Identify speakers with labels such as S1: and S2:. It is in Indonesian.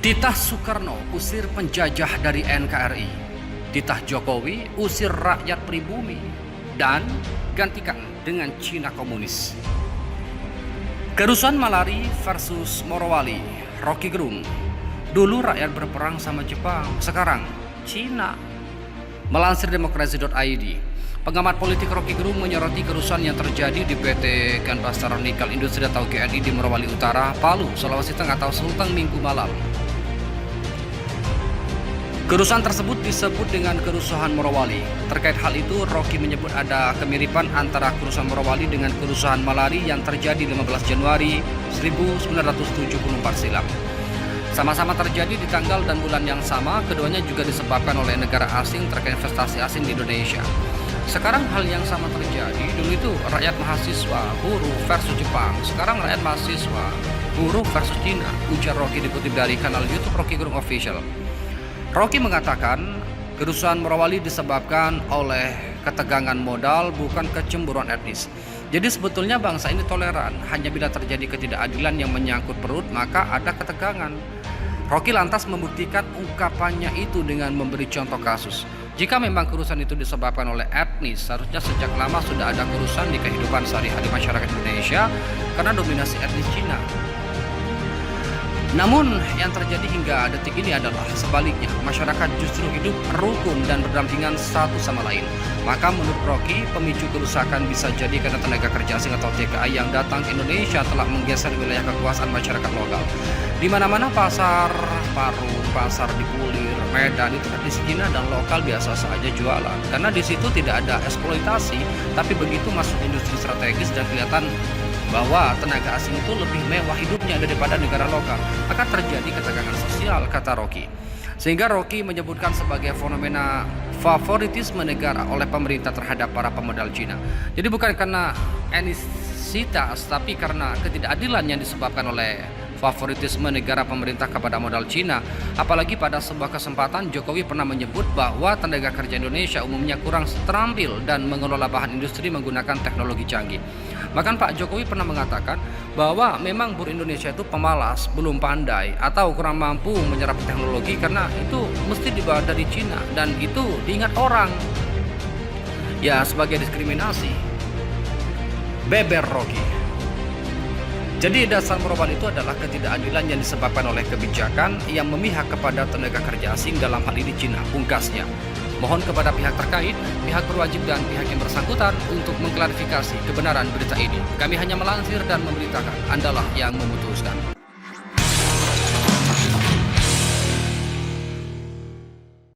S1: Titah Soekarno usir penjajah dari NKRI. Titah Jokowi usir rakyat pribumi dan gantikan dengan Cina komunis. Kerusuhan Malari versus Morowali, Rocky Gerung. Dulu rakyat berperang sama Jepang, sekarang Cina. Melansir demokrasi.id, pengamat politik Rocky Gerung menyoroti kerusuhan yang terjadi di PT Ganbastar Nikel Industri atau GNI di Morowali Utara, Palu, Sulawesi Tengah atau Sulteng Minggu malam. Kerusuhan tersebut disebut dengan kerusuhan Morowali. Terkait hal itu, Rocky menyebut ada kemiripan antara kerusuhan Morowali dengan kerusuhan Malari yang terjadi 15 Januari 1974 silam. Sama-sama terjadi di tanggal dan bulan yang sama, keduanya juga disebabkan oleh negara asing terkait investasi asing di Indonesia. Sekarang hal yang sama terjadi, dulu itu rakyat mahasiswa, buruh versus Jepang. Sekarang rakyat mahasiswa, buruh versus Cina, ujar Rocky dikutip dari kanal YouTube Rocky Gerung Official. Rocky mengatakan kerusuhan Morowali disebabkan oleh ketegangan modal, bukan kecemburuan etnis. Jadi sebetulnya bangsa ini toleran, hanya bila terjadi ketidakadilan yang menyangkut perut maka ada ketegangan. Rocky lantas membuktikan ungkapannya itu dengan memberi contoh kasus. Jika memang kerusuhan itu disebabkan oleh etnis, seharusnya sejak lama sudah ada kerusuhan di kehidupan sehari-hari masyarakat Indonesia karena dominasi etnis Cina. Namun yang terjadi hingga detik ini adalah sebaliknya, masyarakat justru hidup rukun dan berdampingan satu sama lain. Maka menurut Rocky, pemicu kerusakan bisa jadi karena tenaga kerja asing atau TKI yang datang ke Indonesia telah menggeser wilayah kekuasaan masyarakat lokal. Di mana-mana pasar Parung, pasar di Pulir, Medan itu etnis Cina dan lokal biasa saja jualan. Karena di situ tidak ada eksploitasi, tapi begitu masuk industri strategis dan kelihatan bahwa tenaga asing itu lebih mewah hidupnya daripada negara lokal, akan terjadi ketegangan sosial, kata Rocky. Sehingga Rocky menyebutkan sebagai fenomena favoritisme negara oleh pemerintah terhadap para pemodal Cina. Jadi bukan karena etnisitas, tapi karena ketidakadilan yang disebabkan oleh favoritisme negara pemerintah kepada modal Cina. Apalagi pada sebuah kesempatan Jokowi pernah menyebut bahwa tenaga kerja Indonesia umumnya kurang terampil dan mengelola bahan industri menggunakan teknologi canggih. Bahkan Pak Jokowi pernah mengatakan bahwa memang buruh Indonesia itu pemalas, belum pandai atau kurang mampu menyerap teknologi karena itu mesti dibawa dari Cina dan itu diingat orang ya sebagai diskriminasi. Beber Rocky. Jadi dasar Morowali itu adalah ketidakadilan yang disebabkan oleh kebijakan yang memihak kepada tenaga kerja asing, dalam hal ini Cina, pungkasnya. Mohon kepada pihak terkait, pihak berwajib dan pihak yang bersangkutan untuk mengklarifikasi kebenaran berita ini. Kami hanya melansir dan memberitakan, Andalah yang memutuskan.